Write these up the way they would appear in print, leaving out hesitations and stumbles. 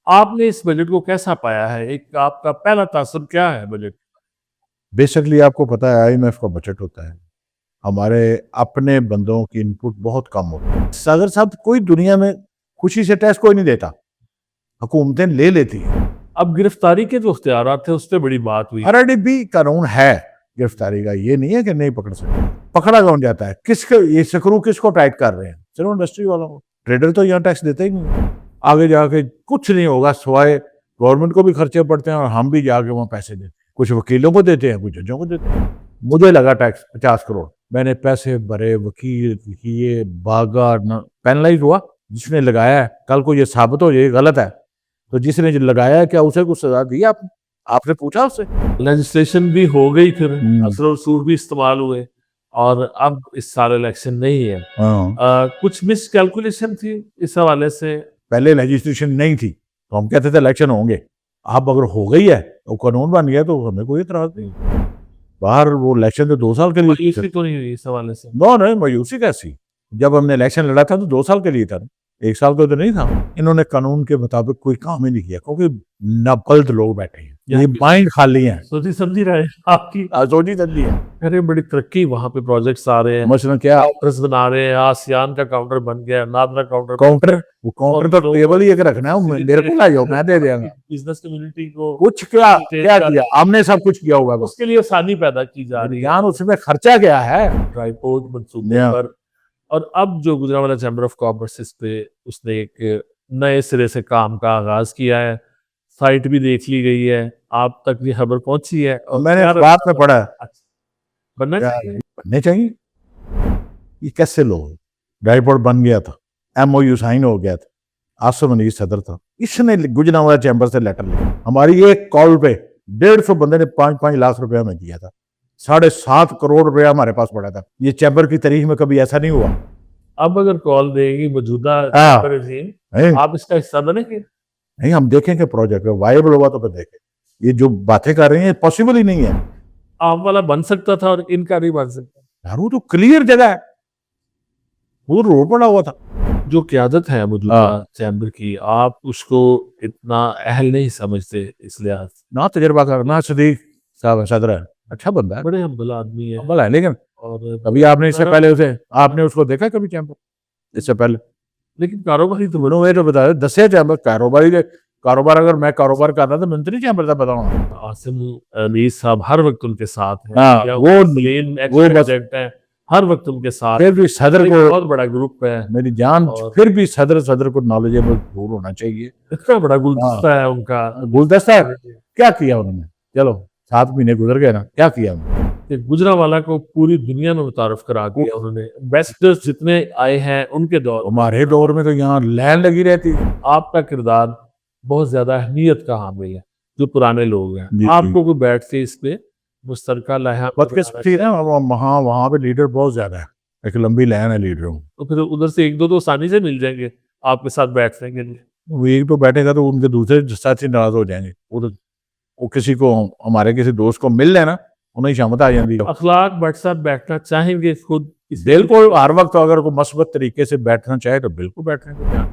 आपने इस बजट को कैसा पाया है? एक आपका पहला तासुर क्या है बजट? बेसिकली आपको पता है आईएमएफ का बजट होता है। हमारे अपने बंदों की इनपुट बहुत कम होती है। सदर साहब कोई दुनिया में खुशी से टैक्स कोई नहीं देता, हुकूमतें ले लेती हैं। अब गिरफ्तारी के जो इख्तियारात थे उस पे बड़ी बात हुई। ऑलरेडी भी कानून है गिरफ्तारी का, ये नहीं है कि नहीं पकड़ सकते। पकड़ा कौन जाता है? किसको ये स्क्रू किसको टाइट कर रहे हैं? सिर्फ इंडस्ट्री वालों को। ट्रेडर तो यहाँ टैक्स देते ही नहीं। आगे जाके कुछ नहीं होगा सिवाय गवर्नमेंट को भी खर्चे पड़ते हैं और हम भी जाके वहाँ पैसे देते हैं। कुछ वकीलों को देते हैं, कुछ जजों को देते हैं। मुझे लगा टैक्स 50 करोड़, मैंने पैसे भरे, वकील किए, भागा, पेनलाइज हुआ। जिसने लगाया है, कल को ये साबित हो जाए गलत है तो जिसने जो लगाया है क्या उसे कुछ सजा दी? आपने पूछा उससे? लेजिस्लेशन भी हो गई, फिर असर और सूर भी इस्तेमाल हुए और अब इस साल इलेक्शन नहीं है। कुछ मिस कैलकुलेशन थी इस हवाले से? पहले लेजिस्लेशन नहीं थी तो हम कहते थे इलेक्शन होंगे। अब अगर हो गई है तो कानून बन गया तो हमें कोई इतराज नहीं। बाहर वो इलेक्शन तो 2 साल के लिए मायूसी तो नहीं हुई इस हवाले से? नहीं, मायूसी कैसी? जब हमने इलेक्शन लड़ा था तो 2 साल के लिए था, 1 साल तो नहीं था। इन्होंने कानून के मुताबिक कोई काम ही नहीं किया क्योंकि नाबल्द लोग बैठे हैं, ये माइंड खाली है। सोची समझी रहे आपकी सोची समझी है। अरे बड़ी तरक्की, वहां पे प्रोजेक्ट्स आ रहे हैं, मसलन क्या काउंटर्स बना रहे हैं, आसियान का काउंटर बन गया, नादरा काउंटर वो काउंटर तो टेबल ही एक रखना है, मेरे को ला जाओ, मैं दे देंगा। बिजनेस कम्युनिटी को कुछ क्या किया? हमने सब कुछ किया हुआ है, उसके लिए आसानी पैदा की जा रही है। ज्ञान उसमें खर्चा क्या है? ट्राइपोड मंसूबे पर। और अब जो गुजरांवाला चैम्बर ऑफ कॉमर्स इस पे उसने एक नए सिरे से काम का आगाज किया है। साइट भी देख ली गई है, आप तक भी खबर पहुंची है और मैंने बात में पढ़ा है। बनना चाहिए। बनने चाहिए। ये कैसे लोग? ट्राइपोड बन गया था, एमओयू साइन हो गया था, आसम अली सदर था, इसने गुजरांवाला चैम्बर से लेटर लिखा। हमारी एक कॉल पे 150 बंदे ने 5-5 लाख रुपया में किया था। 7.5 करोड़ रुपया हमारे पास पड़ा था। ये चैम्बर की तारीख में कभी ऐसा नहीं हुआ। अब अगर कॉल देगी मौजूदा आप इसका हिस्सा बनेंगे? नहीं, हम देखेंगे प्रोजेक्ट वायबल होगा तो फिर देखें। ये जो बातें कर रहे हैं पॉसिबल ही नहीं है। आप वाला बन सकता था और इनका नहीं बन सकता। यार वो तो क्लियर जगह है, वो रोड पड़ा हुआ था। जो क्यादत है मौजूदा चैम्बर की, आप उसको इतना अहल नहीं समझते इस लिहाज? ना तजर्बा करना। सदीक साहब सदर है, अच्छा बंदा है, बड़े हम्बल आदमी है। हम्बल है, लेकिन और कभी आपने इससे पहले आपने उसको देखा कभी चैम्बर इससे पहले? लेकिन कारोबारी तो बोलो, मैं तो बता दसिया चैम्बर कारोबार अगर मैं कारोबार कर रहा था मंत्री चैम्बर का बताऊंगा। आसिम अली साहब हर वक्त उनके साथ हैं। वो प्रोजेक्ट है, हर वक्त उनके साथ। फिर भी सदर को बहुत बड़ा ग्रुप है मेरी जान, फिर भी सदर को नॉलेजेबल जरूर होना चाहिए। इतना बड़ा गुलदस्ता है उनका। गुलदस्ता क्या किया उन्होंने? चलो 7 महीने गुजर गए ना, क्या किया उन्होंने? गुजरांवाला को पूरी दुनिया में मुतारफ करा दिया उन्होंने। बेस्टर्स जितने आए हैं उनके दौर, हमारे दौर में तो यहाँ लैंड लगी रहती। आपका किरदार बहुत ज्यादा अहमियत का हामिल है। जो पुराने लोग हैं, आपको कोई बैठ के इस पे मुश्तरका लहर वहाँ पे लीडर बहुत ज्यादा है, एक लंबी लाइन है लीडरों। तो फिर उधर से 1-2 तो आसानी से मिल जाएंगे आपके साथ बैठने के लिए। वो एक तो बैठेगा तो उनके दूसरे साथी नाराज हो जाएंगे। वो किसी को, हमारे किसी दोस्त को मिल लेना, उन्हें शामत आ जाती है। अखलाक भट्ट साहब बैठना चाहेंगे खुद? दिल को हर वक्त अगर कोई मस्बत तरीके से बैठना चाहे तो बिल्कुल बैठने को तैयार।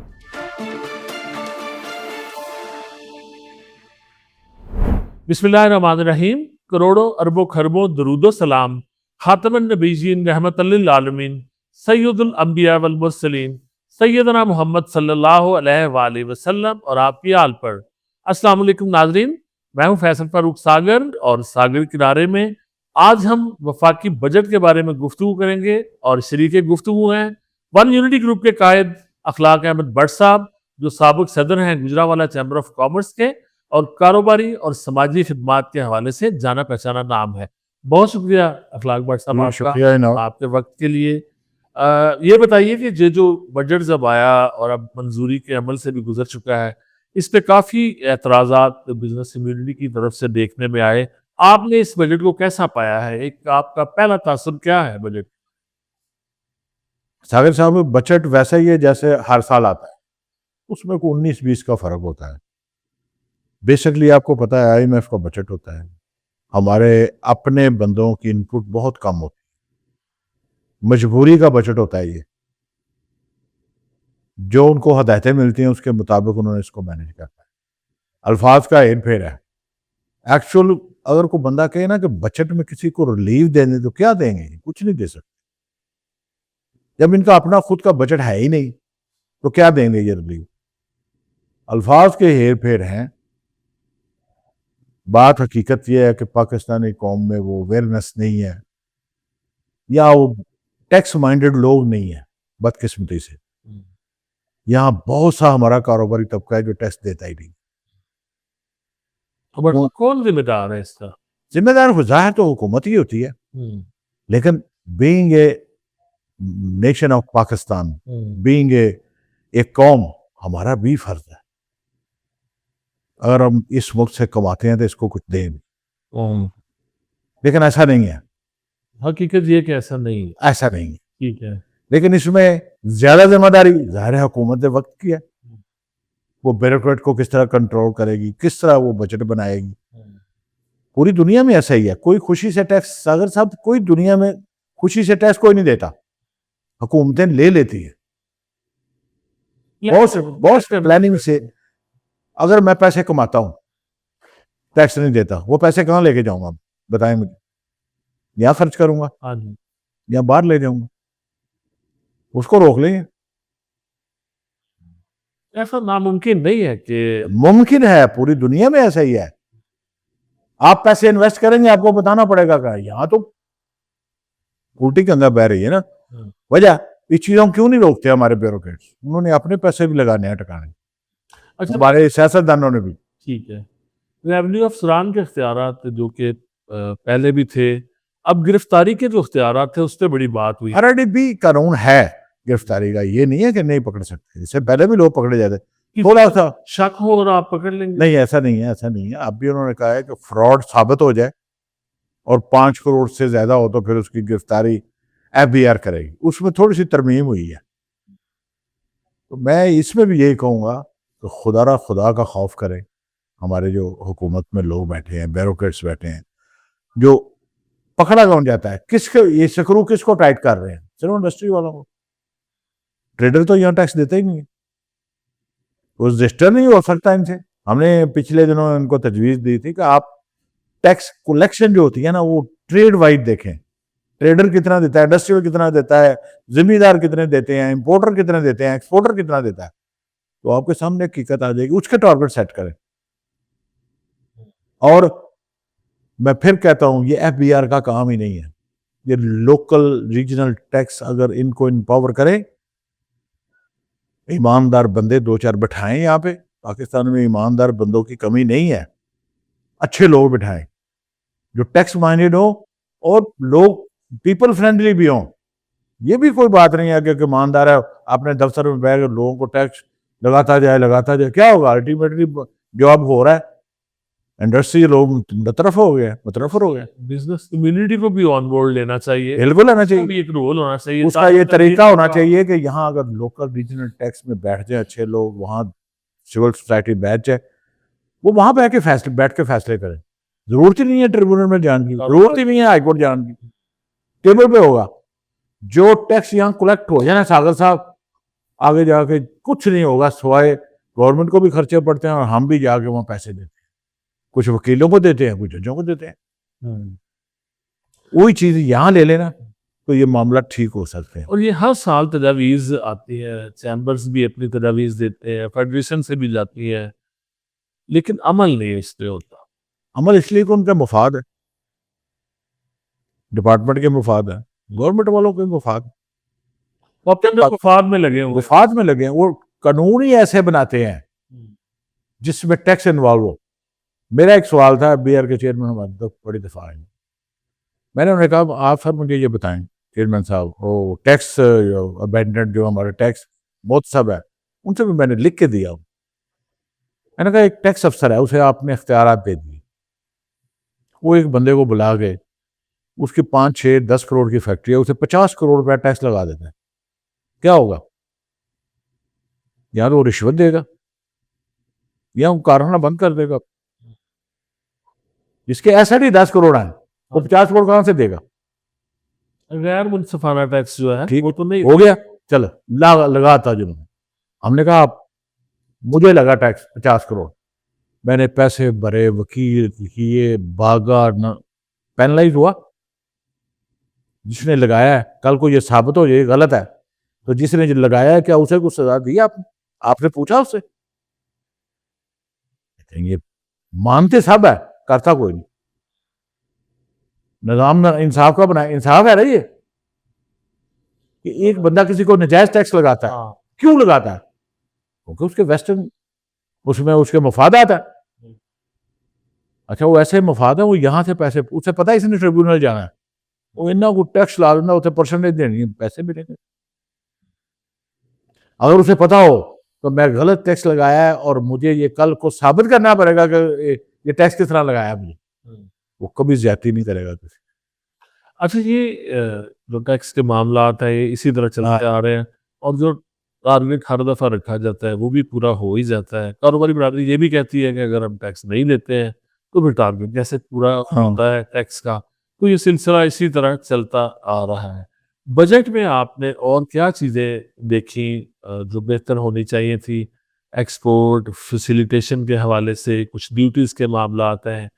बिस्मिल्लाहिर्रहमानिर्रहीम। करोड़ों अरबों खरबों दरूदो सलाम खातमुन नबीयीन रहमतल लिल आलमीन सय्यदुल अंबिया वल मुरसलीन सैयदना मोहम्मद सल्लल्लाहु अलैहि वसल्लम और आपकी आल पर। अस्सलाम वालेकुम नाज़रीन, मैं हूं फैसल फारूक सागर और सागर किनारे में आज हम वफाकी बजट के बारे में गुफ्तगू करेंगे और शरीके गुफ्तगू हैं वन यूनिटी ग्रुप के कायद अखलाक अहमद भट्ट साहब, जो साबिक सदर हैं गुजरांवाला चैम्बर ऑफ कॉमर्स के और कारोबारी और समाजी खिदमात के हवाले से जाना पहचाना नाम है। बहुत शुक्रिया अखलाक भट्ट साहब आपका आपके वक्त के लिए। ये बताइए कि जो बजट जब आया और अब मंजूरी के अमल से भी गुजर चुका है, इस पे काफी एतराजात बिजनेस कम्युनिटी की तरफ से देखने में आए। आपने इस बजट को कैसा पाया है? एक आपका पहला तासुर क्या है बजट? सागर साहब, बजट वैसा ही है जैसे हर साल आता है, उसमें कोई 19-20 का फर्क होता है। बेसिकली आपको पता है आईएमएफ का बजट होता है, हमारे अपने बंदों की इनपुट बहुत कम होती है, मजबूरी का बजट होता है। ये जो उनको हदायतें मिलती हैं उसके मुताबिक उन्होंने इसको मैनेज करना है। अल्फाज का हेर फेर है। एक्चुअल अगर कोई बंदा कहे ना कि बजट में किसी को रिलीफ देने तो क्या देंगे, कुछ नहीं दे सकते। जब इनका अपना खुद का बजट है ही नहीं तो क्या देंगे ये रिलीफ। अल्फाज के हेर फेर हैं। बात हकीकत यह है कि पाकिस्तानी कौम में वो अवेयरनेस नहीं है या वो टैक्स माइंडेड लोग नहीं है, बदकिस्मती से। यहाँ बहुत सा हमारा कारोबारी तबका है जो टैक्स देता ही नहीं। बट कौन जिम्मेदार है इसका? जिम्मेदार जाहिर तो हुकूमत ही होती है, लेकिन being a nation of Pakistan, being एक कौम, हमारा भी फर्ज है अगर हम इस मुल्क से कमाते हैं तो इसको कुछ दें। लेकिन ऐसा नहीं है, हकीकत ये कि ऐसा नहीं है। ऐसा नहीं है। ठीक है, लेकिन इसमें ज्यादा जिम्मेदारी जाहिर है हुकूमत ने वक्त की है। वो ब्यूरोक्रेट को किस तरह कंट्रोल करेगी, किस तरह वो बजट बनाएगी। पूरी दुनिया में ऐसा ही है। कोई खुशी से टैक्स, सागर साहब, कोई दुनिया में खुशी से टैक्स कोई नहीं देता, हुकूमतें ले लेती है बहुत प्लानिंग से। अगर मैं पैसे कमाता हूं, टैक्स नहीं देता, वो पैसे कहां लेके जाऊंगा बताएं मुझे? यहां खर्च करूंगा या बाहर ले जाऊंगा? उसको रोक लेंगे। ऐसा नामुमकिन नहीं है कि मुमकिन है, पूरी दुनिया में ऐसा ही है। आप पैसे इन्वेस्ट करेंगे, आपको बताना पड़ेगा क्या। यहां तो उल्टी गंगा बह रही है ना। वजह इस चीजों क्यों नहीं रोकते हमारे ब्यूरोक्रेट्स? उन्होंने अपने पैसे भी लगाने हैं टकाने। अच्छा, हमारे सियासतदानों ने भी। ठीक है, रेवेन्यू अफसरान के इख्तियारात जो कि पहले भी थे, अब गिरफ्तारी के जो इख्तियारात थे उस पर बड़ी बात हुई। RRDB कानून है गिरफ्तारी का, ये नहीं है कि नहीं पकड़ सकते। इससे पहले भी लोग पकड़े जाते, थोड़ा सा शक हो और आप पकड़ लेंगे। नहीं, ऐसा नहीं है, ऐसा नहीं है। अब भी उन्होंने कहा है कि फ्रॉड साबित हो जाए और 5 करोड़ से ज्यादा हो तो फिर उसकी गिरफ्तारी FBR करेगी। उसमें थोड़ी सी तरमीम हुई है। तो मैं इसमें भी यही कहूंगा कि खुदा का खौफ करें। हमारे जो हुकूमत में लोग बैठे हैं, ब्यूरोक्रेट्स बैठे हैं, जो पकड़ा कौन जाता है, किसके ये स्क्रू किसको टाइट कर रहे हैं? सिर्फ इंडस्ट्री वालों को। ट्रेडर तो यहाँ टैक्स देते ही नहीं है, वो रजिस्टर नहीं हो सकता इनसे। हमने पिछले दिनों इनको तजवीज दी थी कि आप टैक्स कलेक्शन जो होती है ना, वो ट्रेड वाइड देखें। ट्रेडर कितना देता है, इंडस्ट्रियल कितना देता है, जिम्मेदार कितने देते हैं, इंपोर्टर कितने देते हैं, एक्सपोर्टर कितना देता है, तो आपके सामने हकीकत आ जाएगी। उसके टारगेट सेट करें। और मैं फिर कहता हूं, ये FBR का काम ही नहीं है। ये लोकल रीजनल टैक्स अगर इनको इम्पावर करें, ईमानदार बंदे 2-4 बिठाएं। यहाँ पे पाकिस्तान में ईमानदार बंदों की कमी नहीं है। अच्छे लोग बिठाएं जो टैक्स माइंडेड हो और लोग पीपल फ्रेंडली भी हों। ये भी कोई बात नहीं है कि ईमानदार है, अपने दफ्तर में बैठ लोगों को टैक्स लगाता जाए। क्या होगा? अल्टीमेटली जो अब हो रहा है, इंडस्ट्री लोग मुतरफ हो गए। बिजनेस कम्युनिटी को भी ऑन बोर्ड लेना चाहिए, बिल्कुल लेना चाहिए। भी एक रोल होना चाहिए। उसका ये तरीका होना चाहिए कि यहाँ अगर लोकल रीजनल टैक्स में बैठ जाए अच्छे लोग, वहाँ सिविल सोसाइटी बैठ जाए, वो वहां बैठ के फैसले करें। जरूरत ही नहीं है ट्रिब्यूनल में जाने की, जरूरत ही नहीं है हाईकोर्ट जाने की। टेबल पे होगा जो टैक्स यहाँ कलेक्ट हो जाए ना सागर साहब, आगे जाके कुछ नहीं होगा सिवाय गवर्नमेंट को भी खर्चे पड़ते हैं और हम भी जाके वहां पैसे देते हैं। कुछ वकीलों को देते हैं, कुछ जजों को देते हैं। वही चीज यहाँ ले लेना तो ये मामला ठीक हो सकते हैं। और ये हर साल तजावीज़ आती है, चैम्बर्स भी अपनी तजावीज़ देते हैं, फेडरेशन से भी जाती है, लेकिन अमल नहीं इस पे होता। अमल इसलिए कि उनका मुफाद है, डिपार्टमेंट के मुफाद है, गवर्नमेंट वालों के मुफाद, वो अपने मुफाद में लगे हुए, मुफाद में लगे हैं। वो कानून ही ऐसे बनाते हैं जिसमें टैक्स इन्वॉल्व हो। मेरा एक सवाल था BR के चेयरमैन हमारे तो बड़ी दफा आए, मैंने उन्हें कहा आप सर मुझे ये बताएं चेयरमैन साहब, वो टैक्स अबेंडेंट जो हमारे टैक्स बहुत सब है, उनसे भी मैंने लिख के दिया। मैंने कहा एक टैक्स अफसर है, उसे आपने इख्तियारात दे दिए, वो एक बंदे को बुला के उसकी 5-6-10 करोड़ की फैक्ट्री है, उसे 50 करोड़ रुपया टैक्स लगा देते हैं, क्या होगा? या तो वो रिश्वत देगा या वो कारखाना बंद कर देगा। जिसके एसेट ही 10 करोड़ है वो 50 करोड़ कहां से देगा? गैर मुनसिफाना टैक्स जो है ठीक वो तो नहीं हो गया। चलो लगाता जिन्होंने, हमने कहा मुझे लगा टैक्स 50 करोड़, मैंने पैसे भरे, वकील किए, भागा न, पेनलाइज हुआ। जिसने लगाया है, कल को ये साबित हो जाए गलत है, तो जिसने जो लगाया है क्या उसे कुछ सजा दी आपने? आपने पूछा उससे? ये मानते सब है, करता कोई नहीं। निजाम इंसाफ का बनाया, इंसाफ है ना ये कि एक बंदा किसी को नजायज टैक्स लगाता है। क्यों लगाता है? क्योंकि उसके वेस्टर्न उसमें उसके मफाद आता है। अच्छा, वो ऐसे मफाद है, वो यहां से पैसे, उसे पता है इसने ट्रिब्यूनल जाना है, वो इन्ना को टैक्स ला देना, उसे परसेंटेज देनी है, पैसे मिलेंगे। अगर उसे पता हो तो मैं गलत टैक्स लगाया है और मुझे ये कल को साबित करना पड़ेगा कि ये टैक्स किस तरह लगाया मुझे, वो कभी ज्यादती नहीं करेगा किसी। अच्छा, ये जो टैक्स के मामला आता है, ये इसी तरह चलते आ रहे हैं, और जो टारगेट हर दफ़ा रखा जाता है वो भी पूरा हो ही जाता है। कारोबारी बरादरी ये भी कहती है कि अगर हम टैक्स नहीं देते हैं तो फिर टारगेट जैसे पूरा होता है टैक्स का, तो ये सिलसिला इसी तरह चलता आ रहा है। बजट में आपने और क्या चीज़ें देखी जो बेहतर होनी चाहिए थी? एक्सपोर्ट फैसिलिटेशन के हवाले से कुछ ड्यूटीज़ के मामला आते हैं,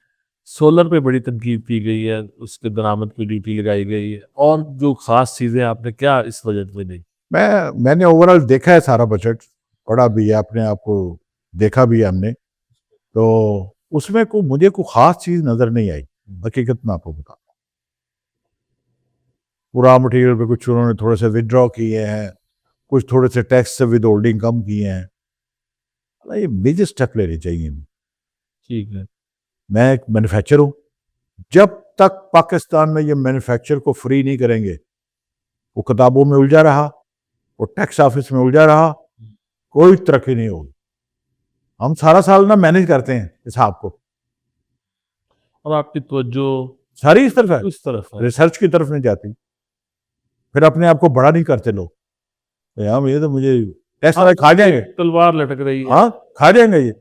सोलर पे बड़ी तनकीद की गई है, उसके दरामद पे ड्यूटी लगाई गई है, और जो ख़ास चीज़ें आपने क्या इस बजट में देखी? मैंने ओवरऑल देखा है सारा बजट, पढ़ा भी है, अपने आप को देखा भी है हमने, तो उसमें को मुझे कोई खास चीज नजर नहीं आई। हकीकत में आपको बताता हूँ, पूरा मटेरियल पे कुछ उन्होंने थोड़े से विदड्रॉ किए हैं, कुछ थोड़े से टैक्स से विद होल्डिंग कम किए हैं। ये मेजर स्टेप लेने चाहिए। ठीक है। मैं एक मैन्युफैक्चर हूँ, जब तक पाकिस्तान में ये मैन्युफैक्चर को फ्री नहीं करेंगे, वो किताबों में उलझा रहा, वो टैक्स ऑफिस में उलझा रहा, कोई तरक्की नहीं होगी। हम सारा साल ना मैनेज करते हैं हिसाब को, और आपकी तवज्जो सारी इस तरफ है, उस तरफ है। रिसर्च की तरफ नहीं जाती। फिर अपने आप को बड़ा नहीं करते लोग, तो यार ये तो मुझे टैक्स वाले खा जाएंगे, तलवार लटक रही है। हाँ खा जाएंगे ये।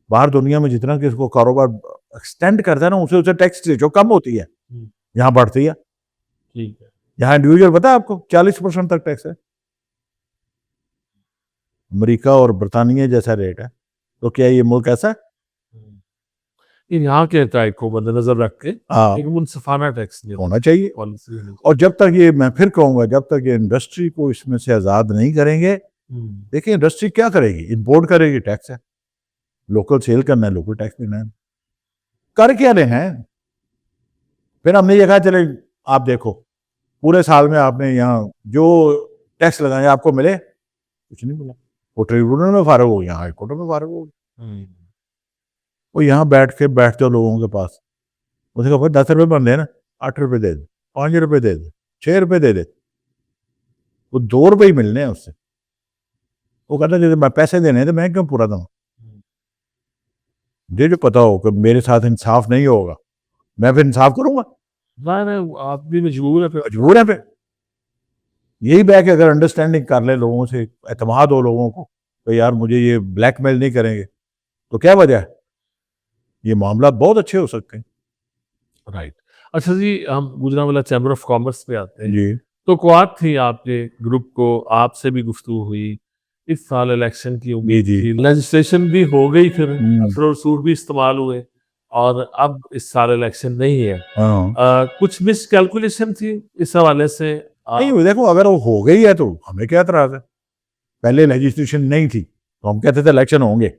बाहर दुनिया में जितना कि इसको कारोबार एक्सटेंड करता है ना, उसे उसे टैक्स जो कम होती है, यहाँ बढ़ती है। ठीक है। यहाँ इंडिविजुअल पता है आपको 40% तक टैक्स है। अमेरिका और बरतानिया जैसा रेट है, तो क्या ये मुल्क ऐसा है? ये यहाँ के राइट को मद्देनजर रख के हाँ, एक मुनसिफाना टैक्स होना चाहिए। पॉलिसी होनी और जब तक ये, मैं फिर कहूंगा, जब तक ये इंडस्ट्री को इसमें से आजाद नहीं करेंगे, चाहिए। देखिए इंडस्ट्री क्या करेगी, इम्पोर्ट करेगी, टैक्स है, लोकल सेल करना है, लोकल टैक्स देना है, कर क्या रहे हैं? फिर हमने ये कहा चले आप देखो पूरे साल में आपने यहाँ जो टैक्स लगाए आपको मिले, कुछ नहीं मिला। वो ट्रिब्यूनल में फारग हो गया, हाई कोर्ट में फारग हो गया। वो यहाँ बैठते हो लोगों के पास, उसे कहा 10 रुपये बन दे ना, 8 रुपये दे दे, 5 रुपये दे दे, 6 रुपये दे दे, वो 2 रुपये ही मिलने हैं उससे। वो कहता जैसे मैं पैसे देने हैं तो मैं क्यों पूरा दूँ? मुझे जो पता हो कि मेरे साथ इंसाफ नहीं होगा, मैं फिर इंसाफ करूंगा? आप भी मजबूर है फिर। मजबूर है फिर। यही बैक अगर अंडरस्टैंडिंग कर ले लोगों से, एतमाद हो लोगों को, तो यार मुझे ये ब्लैकमेल नहीं करेंगे, तो क्या वजह है? ये मामला बहुत अच्छे हो सकते हैं। राइट। अच्छा जी, हम गुजरांवाला चैम्बर ऑफ कॉमर्स पे आते हैं। जी, तो क़वात थी आपके ग्रुप को, आपसे भी गुफ्तगू हुई, इस साल इलेक्शन की उम्मीद जी। थी, लेजिस्लेशन भी हो गई, फिर हम्म। असर और सूर भी इस्तेमाल हुए, और अब इस साल इलेक्शन नहीं है। हाँ। कुछ मिस कैलकुलेशन थी इस हवाले से? नहीं देखो, अगर वो हो गई है तो हमें क्या एतराज है? पहले लेजिस्लेशन नहीं थी तो हम कहते थे इलेक्शन होंगे,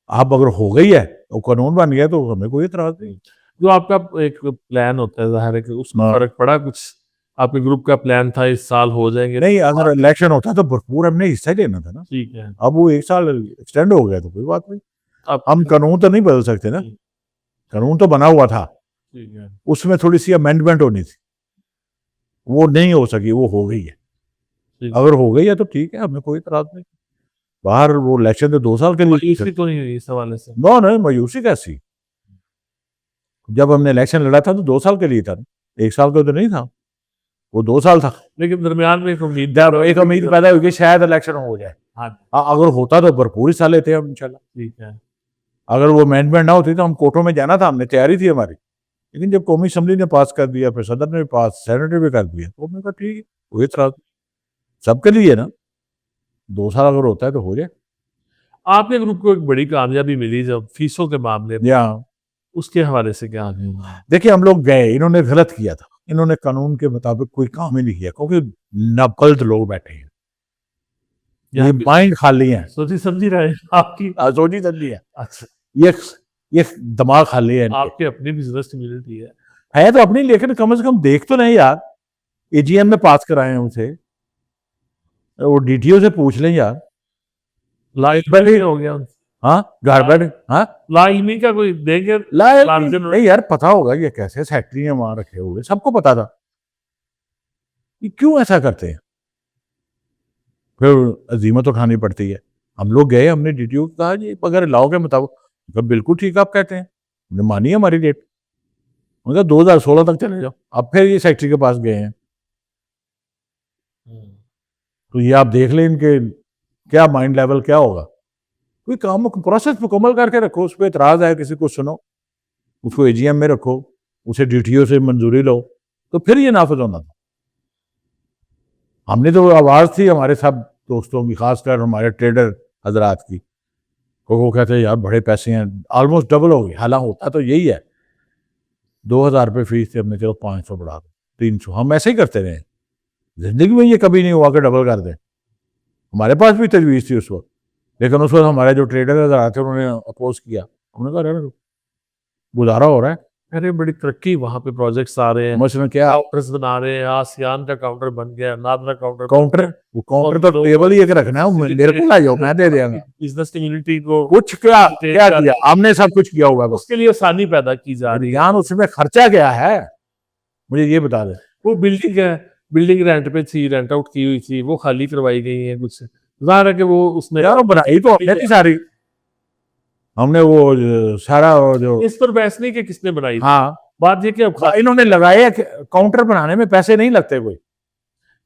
अब अगर हो गई है तो कानून बन गया तो हमें कोई एतराज नहीं। जो आपका एक प्लान होता है, ज़ाहिर है कि उसमें हाँ। फर्क पड़ा कुछ? आपके ग्रुप का प्लान था इस साल हो जाएंगे? नहीं, अगर इलेक्शन होता तो भरपूर हमने हिस्सा ही लेना था ना। ठीक है। अब वो 1 साल एक्सटेंड हो गया तो कोई बात नहीं। अब हम कानून तो नहीं बदल सकते ना, कानून तो बना हुआ था, ठीक है। उसमें थोड़ी सी अमेंडमेंट होनी थी, वो नहीं हो सकी, वो हो गई है। ठीक। अगर हो गई है तो ठीक है, हमें कोई इतराज नहीं। बाहर वो इलेक्शन तो 2 साल के लिए मायूसी तो नहीं हुई इस हवाले से? नो नहीं, मायूसी कैसी? जब हमने इलेक्शन लड़ा था तो 2 साल के लिए था, 1 साल का तो नहीं था, वो 2 साल था। लेकिन दरमियान में एक उम्मीद एक उम्मीद पैदा हुई कि शायद इलेक्शन हो जाए। हाँ, अगर होता तो भरपूर हिस्सा लेते हम इंशाल्लाह। ठीक है। अगर वो अमेंडमेंट ना होती तो हम कोर्टों में जाना था, हमने तैयारी थी हमारी, लेकिन जब कौमी असम्बली ने पास कर दिया, फिर सदर ने भी पास, सेनेट ने भी कर दिया, तो हमने कहा ठीक है, कोई इतराज सबके लिए ना, 2 साल अगर होता है तो हो जाए। आपके ग्रुप को एक बड़ी कामयाबी मिली जब फीसों के मामले में, या उसके हवाले से क्या आगे हुआ? देखिए हम लोग गए, इन्होंने गलत किया था, इन्होंने कानून के मुताबिक कोई काम ही नहीं किया, क्योंकि नाबल्द लोग बैठे हैं, ये यहाँ पे माइंड खाली है, सोची समझी रहे हैं आपकी। सोची समझी है, अच्छा, ये दिमाग खाली है इनके। आपकी अपनी बिजनेस कम्युनिटी है। है तो अपनी, लेकिन कम से कम देख तो नहीं यार, एजीएम में पास कराए हैं उसे, वो डीटीओ से पूछ लें यार। लाइब्रेरी हो गया उनसे। हाँ गारबेड, हाँ लाइमी का कोई देंगे लाए लालटेन नहीं यार, पता होगा ये कैसे सेक्रेटरी है वहां रखे हुए, सबको पता था, ये क्यों ऐसा करते हैं, फिर अजीमत उठानी पड़ती है। हम लोग गए, हमने डीटीओ को कहा जी अगर लाओ के मुताबिक, कहा बिल्कुल ठीक आप कहते हैं, हमने मानी हमारी डेट, उनका 2016 तक चले जाओ। अब फिर ये सेक्रेटरी के पास गए हैं, तो ये आप देख लें इनके क्या माइंड लेवल क्या होगा। कोई काम प्रोसेस मुकम्मल करके रखो, उस पर एतराज है किसी को सुनो, उसको एजीएम में रखो, उसे डीटीओ से मंजूरी लो, तो फिर ये नाफिज होना था। हमने तो आवाज़ थी हमारे सब दोस्तों की, खासकर हमारे ट्रेडर हजरात की, वो कहते हैं यार बड़े पैसे हैं, ऑलमोस्ट डबल हो गए, हालांकि होता तो यही है, 2000 रुपये फीस थी, हमने चलो 500 बढ़ा दो, 300, हम ऐसे ही करते रहे, जिंदगी में ये कभी नहीं हुआ कि डबल कर दें। हमारे पास भी तजवीज़ थी उस वक्त, लेकिन उस वक्त हमारे जो ट्रेडर हजरात थे उन्होंने अपोज किया, हमने कहा रहने दो, गुजारा हो रहा है। अरे बड़ी तरक्की, वहां पे प्रोजेक्ट्स आ रहे हैं, मसलन क्या काउंटर्स बना रहे हैं, आसियान का काउंटर बन गया, नादरा काउंटर वो काउंटर तो टेबल ही एक रखना है, मेरे को लाइयो, मैं दे देंगे। बिजनेस कम्युनिटी को कुछ क्या क्या किया हमने, सब कुछ किया हुआ है, बस उसके लिए आसानी पैदा की जा रही है। यार उसमें खर्चा क्या है, मुझे ये बता दे। वो बिल्डिंग है, बिल्डिंग रेंट पे थी, रेंट आउट की हुई थी, वो खाली करवाई गई है कुछ, जाहिर है कि वो उसमें यार वो बनाई तो हमने थी सारी, हमने वो सारा जो इस पर बहस नहीं कि किसने बनाई थी। हाँ बात ये कि अब इन्होंने लगाए, काउंटर बनाने में पैसे नहीं लगते कोई,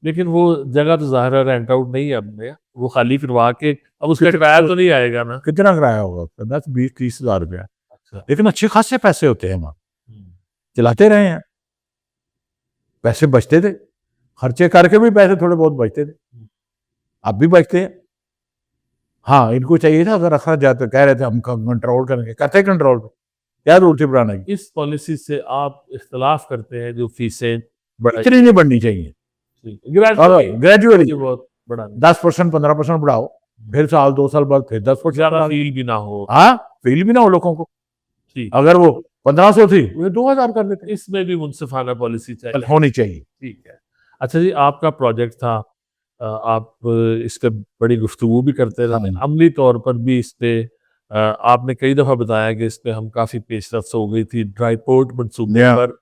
लेकिन वो जगह तो जाहिर है रेंट आउट नहीं है, हमने वो खाली करवा के, अब उसका किराया तो नहीं आएगा ना। कितना किराया होगा उसका, 10-20-30 हज़ार रुपया, अच्छा। लेकिन अच्छे खासे पैसे होते हैं वहाँ, चलाते रहे हैं, पैसे बचते थे, खर्चे करके भी पैसे थोड़े बहुत बचते थे, अब भी बचते हैं। हाँ इनको चाहिए था अगर रखा जाए, तो कह रहे थे हम कंट्रोल करेंगे, करते कंट्रोल, क्या जरूरत है बढ़ाने की। इस पॉलिसी से आप इख्तलाफ करते हैं जो फीसें इतनी नहीं बढ़नी चाहिए, ग्रेजुअली बहुत बढ़ा 10%, 15% बढ़ाओ, फिर साल 2 साल बाद फिर 10%, ज्यादा फील भी ना हो। हाँ फील भी ना हो लोगों को, ठीक, अगर वो 1500 थी वो 2000 कर देते, इसमें भी मुनसिफाना पॉलिसी चाहिए। होनी चाहिए। ठीक है। अच्छा जी, आपका प्रोजेक्ट था, आप इस पे बड़ी गुफ्तगू भी करते रहे, अमली तौर पर भी इस पे आपने कई दफ़ा बताया कि इस पे हम काफ़ी पेशरफ्त हो गई थी ड्राई पोर्ट मंसूबे पर,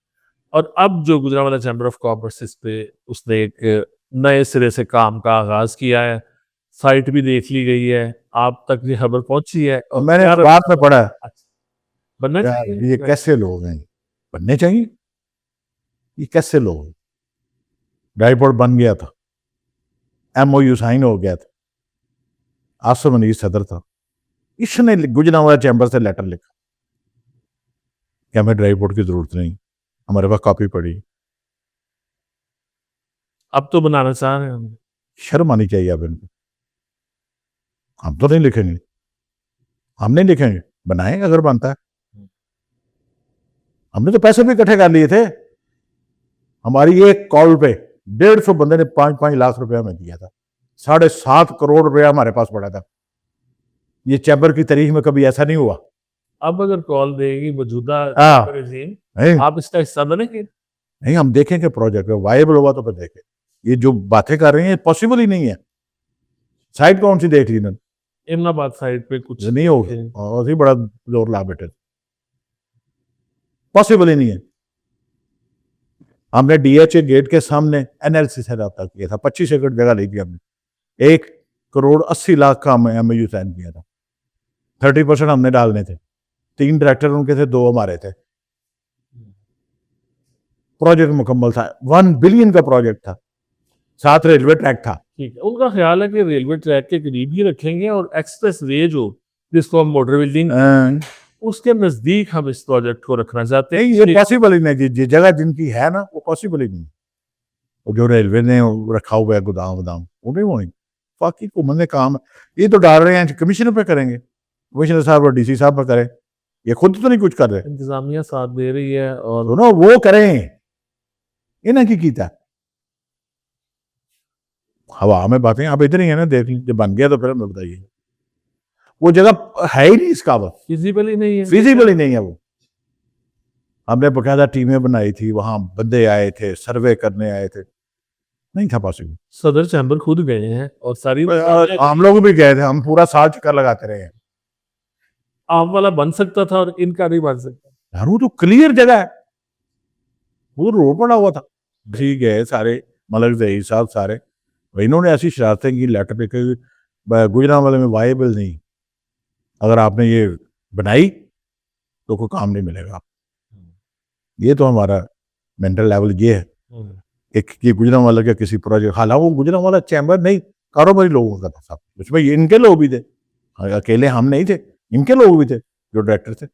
और अब जो गुजरांवाला चैम्बर ऑफ कॉमर्स इस पे उसने एक नए सिरे से काम का आगाज किया है, साइट भी देख ली गई है, आप तक ये खबर पहुंची है, और मैंने अखबार में पढ़ा है, बनना यार चाहिए। ये कैसे लोग हैं, बनने चाहिए, ये कैसे लोग हैं। ड्राईपोर्ट बन गया था, MOU साइन हो गया था, आसम अनीस सदर था, इसने गुजरांवाला चैम्बर से लेटर लिखा कि हमें ड्राईपोर्ट की जरूरत नहीं, हमारे पास कॉपी पड़ी। अब तो बनाना चाह रहे हैं हम। शर्म आनी चाहिए अब इनको, हम तो नहीं लिखेंगे, हम नहीं लिखेंगे, बनाएं अगर बनता है। हमने तो पैसे भी इकट्ठे कर लिए थे, हमारी एक कॉल पे 150 बंदे ने 5-5 लाख रुपया में दिया था, 7.5 करोड़ रुपया हमारे पास पड़ा था। ये चैम्बर की तारीख में कभी ऐसा नहीं हुआ। अब अगर कॉल देगी मौजूदा नहीं, आप इसका हिस्सा बनेंगे? नहीं हम देखेंगे प्रोजेक्ट वायबल हुआ तो फिर देखें, ये जो बातें कर रहे हैं पॉसिबल ही नहीं है। साइड कौन सी देख ली इन्होंने, इमनाबाद साइड पे कुछ नहीं होगा, और ही बड़ा जोर ला बैठे, पॉसिबल ही नहीं है। हमने DHA गेट के सामने NLC से रब्ता किया था, 25 एकड़ जगह ली थी हमने, 1,80,00,000 का MOU साइन किया था, 30% हमने डालने थे, 3 डायरेक्टर उनके थे, 2 हमारे थे। प्रोजेक्ट मुकम्मल था, 1 बिलियन का प्रोजेक्ट था, साथ रेलवे ट्रैक था। ठीक है, उनका ख्याल है कि रेलवे ट्रैक के करीब ही रखेंगे और एक्सप्रेस वे जो जिसको हम मोटर बिल्डिंग उसके नजदीक हम इस प्रोजेक्ट को रखना चाहते हैं। ये पॉसिबल ही नहीं, जिस जगह जिनकी है ना वो पॉसिबल ही नहीं, और जो रेलवे ने रखा हुआ है गोदाम वो नहीं होनी। बाकी हुकूमत ने काम ये तो डाल रहे हैं कमिश्नर पे करेंगे, कमिश्नर साहब और डीसी साहब पर करें, ये खुद तो नहीं कुछ कर रहे। इंतजामिया साथ दे रही है और सुनो वो करें, इन्हें की कीता हवा में बातें आप इधर ही है ना, देख लीजिए जब बन गया तो फिर हमें बताइए। वो जगह है ही नहीं इस काबिल, फिजिबल ही नहीं है, फिजिबल ही नहीं है वो। हमने बकायदा टीमें बनाई थी, वहां बंदे आए थे, सर्वे करने आए थे, नहीं था पॉसिबल। सदर चैम्बर खुद गए हैं और सारी हम लोग भी गए थे, हम पूरा साल चक्कर लगाते रहे हैं। आप वाला बन सकता था और इनका नहीं बन सकता। यार वो तो क्लियर जगह है, वो रोड पड़ा हुआ था, ठीक है सारे मलक जही साहब सारे, इन्होंने ऐसी शरारतें की लेटर पे कि गुजरांवाले में वायबल नहीं, अगर आपने ये बनाई तो कोई काम नहीं मिलेगा। ये तो हमारा मेंटल लेवल ये है कि गुजरांवाला के किसी प्रोजेक्ट, हालांकि वो गुजरांवाला चैम्बर नहीं कारोबारी लोगों का था सब, उसमें इनके लोग भी थे, अकेले हम नहीं थे, इनके लोग भी थे जो डायरेक्टर थे।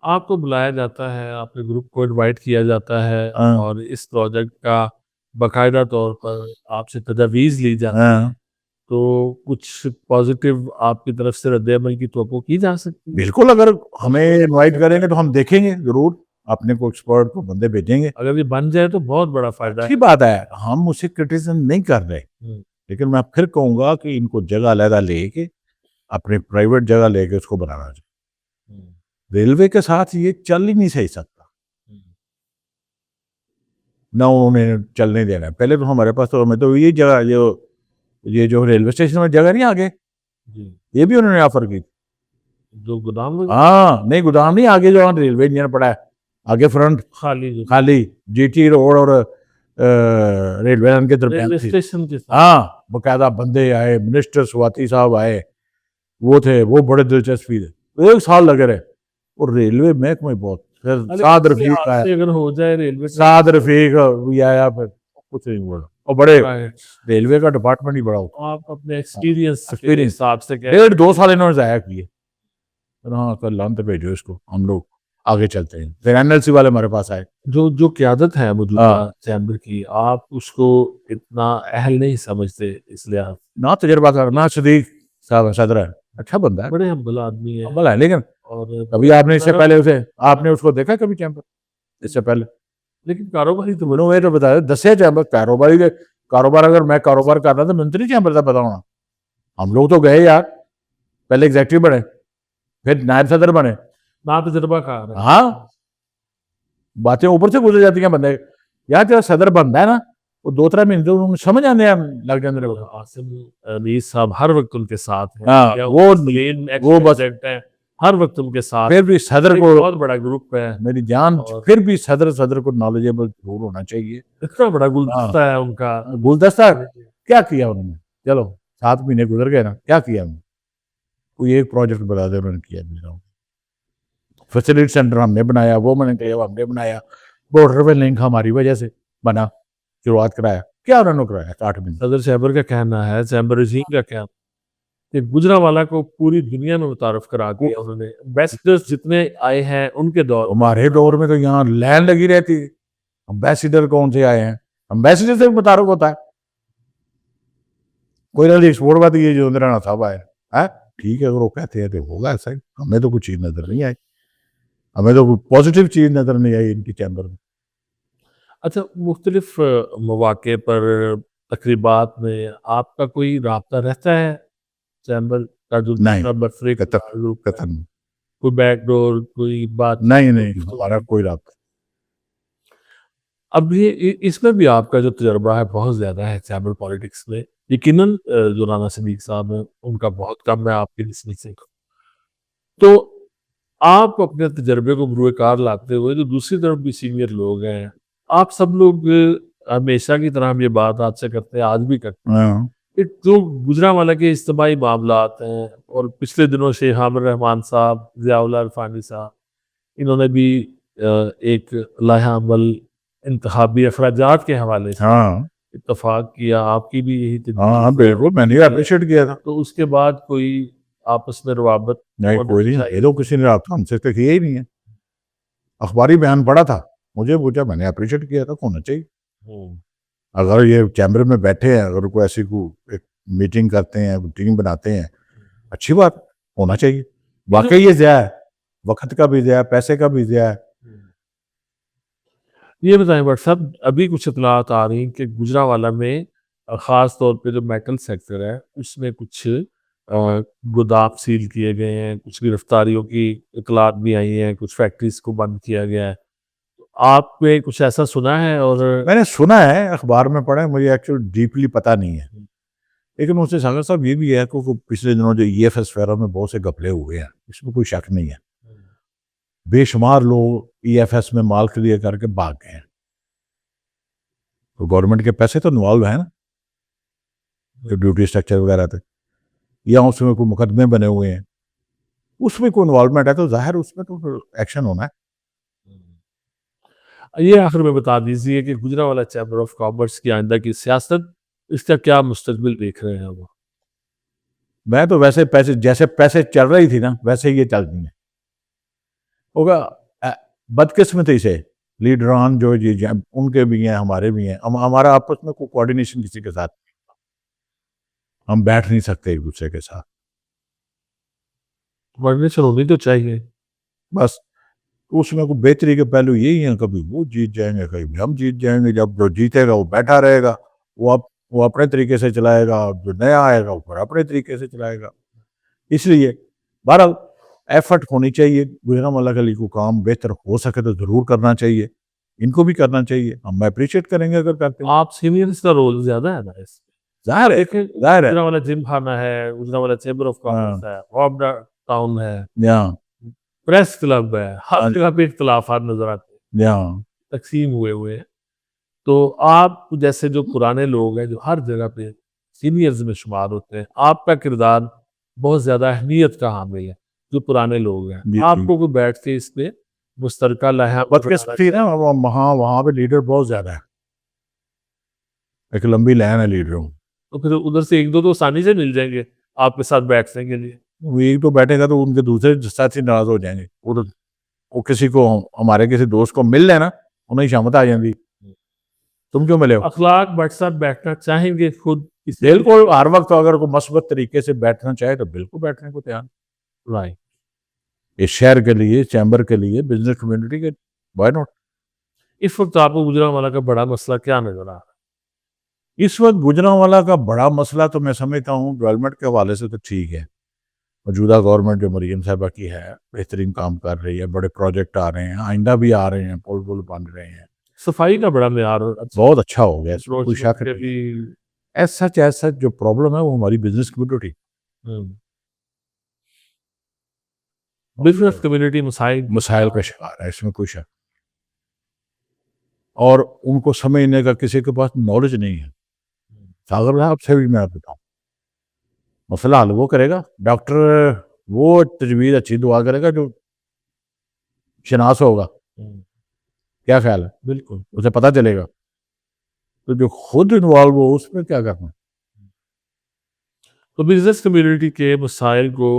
आपको बुलाया जाता है, आपके ग्रुप को इनवाइट किया जाता है और इस प्रोजेक्ट का बाकायदा तौर पर आपसे तजावीज़ ली जाती है, तो कुछ पॉजिटिव आपकी तरफ से रद्द-ए-अमल की तवक्को की जा सकती है? बिल्कुल, अगर हमें इनवाइट करेंगे तो हम देखेंगे जरूर, अपने को एक्सपर्ट को बंदे भेजेंगे। अगर ये बन जाए तो बहुत बड़ा फायदा अच्छी बात है, हम उसे क्रिटिसिज्म नहीं कर रहे, लेकिन मैं फिर कहूंगा कि इनको जगह अलग लेके अपने प्राइवेट जगह लेके उसको बनाना चाहिए। रेलवे के साथ ये चल ही नहीं सही सकता, ना उन्हें चलने देना है। पहले तो हमारे पास तो हमें तो ये जगह ये जो रेलवे स्टेशन में जगह नहीं आगे, ये भी उन्होंने ऑफर की, जो गोदाम हाँ नहीं गोदाम नहीं, आगे जो रेलवे इंजन पड़ा है आगे फ्रंट खाली जीटी रोड और रेलवे लाइन के दरमियान स्टेशन के साथ, हाँ बकायदा बंदे आए, मिनिस्टर स्वाति साहब आए, वो थे, वो बड़े दिलचस्पी थे, 1 साल लगे रहे। और रेलवे महकमे बहुत, फिर साद रफीक आया, अगर हो जाए रेलवे साद रफीक भी आया, फिर कुछ नहीं बोला, और बड़े रेलवे का डिपार्टमेंट ही बड़ा होता। आप अपने एक्सपीरियंस हिसाब से 1.5-2 साल इन्होंने जाया किए, हाँ कल लान तो भेजो इसको, हम लोग आगे चलते हैं। फिर एनएलसी वाले हमारे पास आए, जो क्यादत है मौजूदा चैम्बर की, आप उसको इतना अहल नहीं समझते, इसलिए आप ना तजर्बा करना। सदीक साहब सदर है, अच्छा बंदा है, बड़े हम्बल आदमी है, हम्बल है, लेकिन और कभी आपने इससे पहले उसे आपने उसको देखा कभी चैम्बर इससे पहले? लेकिन कारोबारी तो मैंने तो बताया, 10 चैम्बर कारोबारी के कारोबार, अगर मैं कारोबार कर रहा था मंत्री चैम्बर का पता होना। हम लोग तो गए यार, पहले एग्जेक्टिव बने, फिर नायब सदर बने, ना तजर्बा कार है। हाँ बातें ऊपर से गुजर जाती हैं बंदे यार, तेरा सदर बनता है ना, वो 2-3 महीने तो उन्हें समझ आने लग जाते हैं। आसिम अनीस साहब हर वक्त उनके साथ हैं, हाँ, वो बस है, हर वक्त उनके साथ, फिर भी सदर को बहुत बड़ा ग्रुप है मेरी जान, फिर भी सदर को नॉलेजेबल जरूर होना चाहिए। इतना बड़ा गुलदस्ता है उनका, गुलदस्ता क्या किया उन्होंने, चलो 7 महीने गुजर गए ना, क्या किया उन्होंने? कोई एक प्रोजेक्ट बता दे उन्होंने किया। फैसिलिटी सेंटर हमने बनाया, वो मैंने कहा हमने बनाया, बॉर्डर पे लिंक हमारी वजह से बना, शुरुआत कराया, क्या उन्होंने कराया 8 महीने। सदर चैम्बर का कहना है, चैम्बर रजीम का कहना कि गुजरांवाला को पूरी दुनिया में मुतारफ करा दिया उन्होंने। एम्बेसडर्स जितने आए हैं उनके दौर, हमारे दौर में तो यहाँ लाइन लगी रहती है, एम्बेसडर कौन से आए हैं, एम्बेसडर से भी मुतारफ होता है। कोई ना एक्सपोर्ट बात ये जो राणा साहब आए है, ठीक है, अगर वो कहते हैं तो होगा ऐसा ही। हमें तो कुछ चीज नजर नहीं आई, हमें तो पॉजिटिव चीज नजर नहीं आई इनकी चैम्बर में। अच्छा, मुख्तलिफ मौके पर तकरीबात में आपका कोई राब्ता रहता है चैम्बर का? जो नहीं, कतन कोई बैकडोर, कोई बात नहीं, हमारा कोई राब्ता। अब ये इसमें भी आपका जो तजर्बा है बहुत ज़्यादा है चैम्बर पॉलिटिक्स में। यकीनन जो राना सदीक साहब हैं उनका बहुत कम है आपके लिसनिंग से। तो आप अपने तजर्बे को बरूए कार लाते हुए, जो दूसरी तरफ भी सीनियर लोग हैं, आप सब लोग हमेशा की तरह हम ये बात आज से करते हैं, आज भी करते हैं, जो गुजरांवाला के इज्तिमाई मामलात हैं, और पिछले दिनों शेख आमिर रहमान साहब, ज़ियाउल्लाह अरफानी साहब, इन्होंने भी एक लाहा अमल इंतखाबी अखराजात के हवाले से इत्तफाक किया, आपकी भी यही बिल्कुल, मैंने अप्रिशिएट किया था। तो उसके बाद कोई आपस में रवाबत नहीं, कोई नहीं, ये तो किसी ने रब्ता हमसे तो किया ही नहीं है। अखबारी बयान पढ़ा था, मुझे पूछा, मैंने अप्रिशिएट किया था, होना चाहिए। अगर ये चैम्बर में बैठे हैं, अगर कोई ऐसी को एक मीटिंग करते हैं, टीम बनाते हैं, अच्छी बात, होना चाहिए। वाकई ये ज़िया है, वक्त का भी ज़िया है, पैसे का भी ज़िया है। ये बताएं डॉक्टर साहब, अभी कुछ इतलात आ रही कि गुजरांवाला में ख़ास तौर पे जो मेटल सेक्टर है उसमें कुछ गोदाम सील किए गए हैं, कुछ गिरफ्तारियों की इतलात भी आई हैं, कुछ फैक्ट्रीज को बंद किया गया है। आपने कुछ ऐसा सुना है? और मैंने सुना है, अखबार में पढ़ा है, मुझे एक्चुअली डीपली पता नहीं है। लेकिन उससे सागर साहब ये भी है कि वो पिछले दिनों जो ईएफएस वगैरह में बहुत से घपले हुए हैं, इसमें कोई शक नहीं है। बेशुमार लोग ईएफएस में माल क्लियर करके भाग गए हैं, तो गवर्नमेंट के पैसे तो इन्वॉल्व है ना, जो ड्यूटी स्ट्रक्चर वगैरह थे, या उसमें कोई मुकदमे बने हुए हैं, उसमें कोई इन्वॉल्वमेंट है तो जाहिर उसमें तो एक्शन होना है। ये आखिर में बता दीजिए कि गुजरांवाला चैम्बर ऑफ कॉमर्स की आइंदा की सियासत, इसका क्या मुस्तकबिल देख रहे हैं वो? मैं तो वैसे पैसे जैसे पैसे चल रही थी ना वैसे ही ये चल रही है होगा। बदकिस्मती से लीडरान जो उनके भी हैं, हमारे भी हैं, हमारा आपस में कोई कोऑर्डिनेशन किसी के साथ, हम बैठ नहीं सकते एक दूसरे के साथ। कोऑर्डिनेशन होनी तो चाहिए। बस उसमें कोई बेहतरी के पहलू यही हैं, कभी वो जीत जाएंगे, कभी हम जीत जाएंगे। जब जो जीतेगा वो बैठा रहेगा, वो अपने तरीके से चलाएगा, जो नया आएगा वो फिर अपने तरीके से चलाएगा। इसलिए बहरहाल एफर्ट होनी चाहिए, गुजरांवाला गली को काम बेहतर हो सके तो ज़रूर करना चाहिए, इनको भी करना चाहिए, हम अप्रिशिएट करेंगे अगर करते हैं। आप सीनियर्स का रोल ज़्यादा है ना इसमें? ज़ाहिर है, देखें, ज़ाहिर है। गुजरांवाला जिम खाना है, गुजरांवाला चैम्बर ऑफ कॉमर्स है, हॉबड़ा टाउन है, यहाँ प्रेस क्लब है, हर हाँ, जगह पे इख्तिलाफात नज़र आते हैं, यहाँ तकसीम हुए हैं। तो आप जैसे जो पुराने लोग हैं, जो हर जगह पे सीनियर्स में शुमार होते हैं, आपका किरदार बहुत ज़्यादा अहमियत का हामिल है, जो पुराने लोग हैं। जी, जी। आपको कोई बैठ के इस पे मुश्तरका लहर बदकिस्मती है ना, वहाँ वहाँ पे लीडर बहुत ज़्यादा है, एक लंबी लाइन है लीडरों। तो फिर उधर से 1-2 तो आसानी से मिल जाएँगे आपके साथ बैठने के लिए। वो एक तो बैठेगा तो उनके दूसरे साथी नाराज हो जाएंगे, वो किसी को, हमारे किसी दोस्त को मिल लेना, उन्हें शामत आ जाती, तुम क्यों मिले हो। अखलाक बट साथ बैठना चाहेंगे खुद इस बिल्कुल, हर वक्त अगर कोई मस्बत तरीके से बैठना चाहे तो बिल्कुल बैठने को तैयार। राइट। इस शहर के लिए, चैम्बर के लिए, बिजनेस कम्युनिटी के, व्हाई नॉट। इस वक्त आपको गुजरांवाला का बड़ा मसला क्या नजर आ रहा है? इस वक्त गुजरांवाला का बड़ा मसला तो मैं समझता हूँ डेवलपमेंट के हवाले से तो ठीक है, मौजूदा गवर्नमेंट जो मरीम साहबा की है बेहतरीन काम कर रही है, बड़े प्रोजेक्ट आ रहे हैं, आइंदा भी आ रहे हैं, पुल बन रहे हैं, सफाई का बड़ा मेयार बहुत अच्छा हो गया, इसमें कोई शक नहीं। भी। ऐसा जो प्रॉब्लम है वो हमारी बिजनेस कम्युनिटी, बिजनेस कम्युनिटी मसाइल मसाइल का शिकार है, इसमें कोई शक। और उनको समझने का किसी के पास नॉलेज नहीं है। सागर साहब से भी मैं बताऊँ, मसला हल वो करेगा डॉक्टर, वो तजवीज़ अच्छी दुआ करेगा जो शनास होगा। क्या ख्याल है? बिल्कुल। उसे पता चलेगा। तो जो खुद इन्वॉल्व हो उसमें क्या करना। तो बिजनेस कम्युनिटी के मसाइल को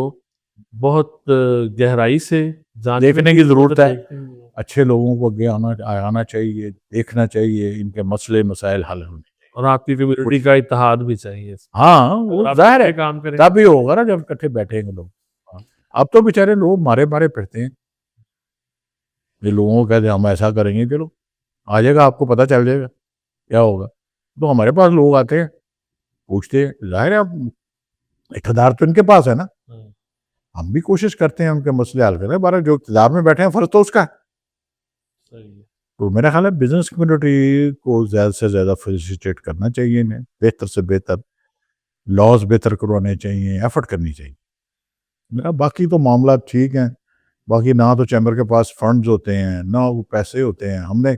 बहुत गहराई से देखने की ज़रूरत है, अच्छे लोगों को आगे आना चाहिए, देखना चाहिए, इनके मसले मसाइल हल होने। और आपकी कम्युनिटी का इत्तेहाद भी चाहिए। हाँ, वो जाहिर है, काम करें तभी होगा ना जब इकट्ठे बैठेंगे लोग। अब तो बेचारे लोग मारे मारे फिरते हैं, ये लोगों को कहते हैं हम ऐसा करेंगे, चलो आ जाएगा, आपको पता चल जाएगा क्या होगा। तो हमारे पास लोग आते हैं, पूछते हैं, जाहिर है अब इक़्तिदार तो इनके पास है ना, हम भी कोशिश करते हैं उनके मसले हल करें, बारह जो इक़्तिदार में बैठे हैं फर्ज तो उसका है। तो मेरा ख्याल है बिजनेस कम्युनिटी को ज़्यादा से ज़्यादा फैसिलिटेट करना चाहिए, इन्हें बेहतर से बेहतर लॉज बेहतर करवाने चाहिए, एफर्ट करनी चाहिए। बाकी तो मामला ठीक हैं, बाकी ना तो चैम्बर के पास फंड्स होते हैं, ना वो पैसे होते हैं, हमने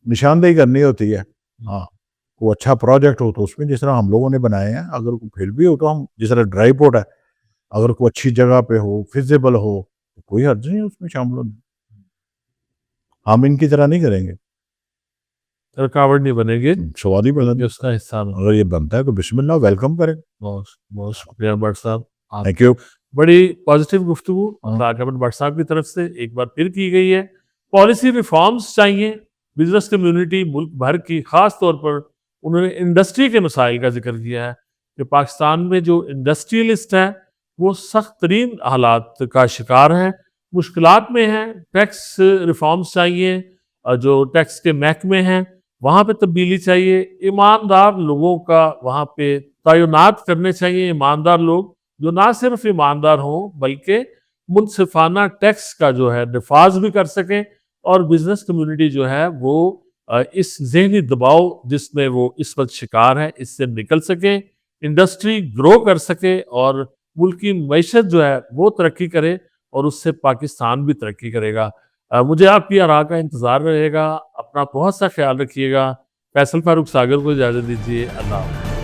निशानदेही करनी होती है। हाँ, वो अच्छा प्रोजेक्ट हो तो उसमें जिस तरह हम लोगों ने बनाए हैं, अगर फिर भी हो तो हम, जिस तरह ड्राई पोर्ट है, अगर कोई अच्छी जगह पे हो, फिजिबल हो, तो कोई हर्ज नहीं है उसमें शामिल होने। हम इनकी तरह नहीं करेंगे, रुकावट नहीं बनेगी, सवाल ही बना, उसका हिस्सा अगर ये बनता है तो बिस्मिल्लाह, वेलकम करें। बहुत बहुत शुक्रिया भट्ट साहब, थैंक यू। बड़ी पॉजिटिव गुफ्तगू भट्ट साहब की तरफ से एक बार फिर की गई है। पॉलिसी रिफॉर्म्स चाहिए, बिजनेस कम्युनिटी मुल्क भर की, खास तौर पर उन्होंने इंडस्ट्री के मसाइल का जिक्र किया है कि पाकिस्तान में जो इंडस्ट्रियलिस्ट हैं वो सख्त तरीन हालात का शिकार हैं, मुश्किलात में हैं। टैक्स रिफॉर्म्स चाहिए, जो टैक्स के महकमे हैं वहाँ पे तब्दीली चाहिए, ईमानदार लोगों का वहाँ पे तैनात करने चाहिए, ईमानदार लोग जो ना सिर्फ ईमानदार हों बल्कि मुनसिफाना टैक्स का जो है नफाज भी कर सकें, और बिजनेस कम्युनिटी जो है वो इस जहनी दबाव जिसमें वो इस वक्त शिकार है इससे निकल सके, इंडस्ट्री ग्रो कर सके और मुल्क की मईशत जो है वो तरक्की करे, और उससे पाकिस्तान भी तरक्की करेगा। मुझे आपकी आरा का इंतज़ार रहेगा। अपना बहुत सा ख्याल रखिएगा। फैसल फारूक सागर को इजाज़त दीजिए। अल्लाह हाफ़िज़।